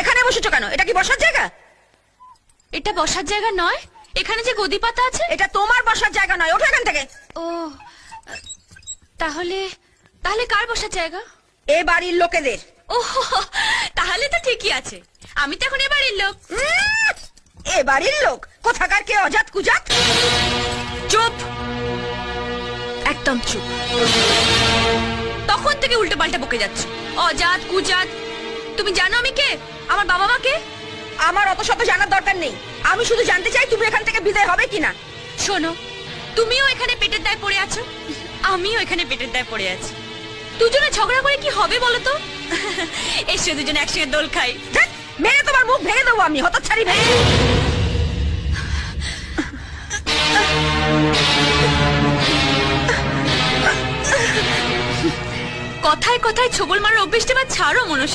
এখানে বসেছো কেন? এটা কি বসার জায়গা? এটা বসার জায়গা নয়, এখানে যে গদি পাতা আছে এটা তোমার বসার জায়গা নয়, ওঠো এখান থেকে। ও তাহলে তাহলে কার বসার জায়গা? এ বাড়ির লোকেদের। ও তাহলে তো ঠিকই আছে, আমি তো এখন এ বাড়ির লোক। এ বাড়ির লোক? কোথাকার কে অজাত কুজাত? চুপ, একদম চুপ। তখন থেকে উল্টো পাল্টা বকে যাচ্ছ, অজাত কুজাত। তুমি জানো আমি কে, আমার বাবা মা কে? আমার অত শত জানার দরকার নেই, আমি শুধু জানতে চাই তুমি এখান থেকে বিদায় হবে কিনা। শোনো, তুমিও এখানে পেটের দায় পড়ে আছো, আমিও এখানে পেটের দায় পড়ে আছি। দুজনে ঝগড়া করে কি হবে বলো তো? এসো দুজনে একসঙ্গে দোল খাই। ধ্যাৎ, মেরে তোমার মুখ ভেঙে দেবো আমি, হতচ্ছাড়ি ভেঙে। কথায় কথায় ছোবল মারার অভ্যেসটা ছাড়ো মনুষ্য।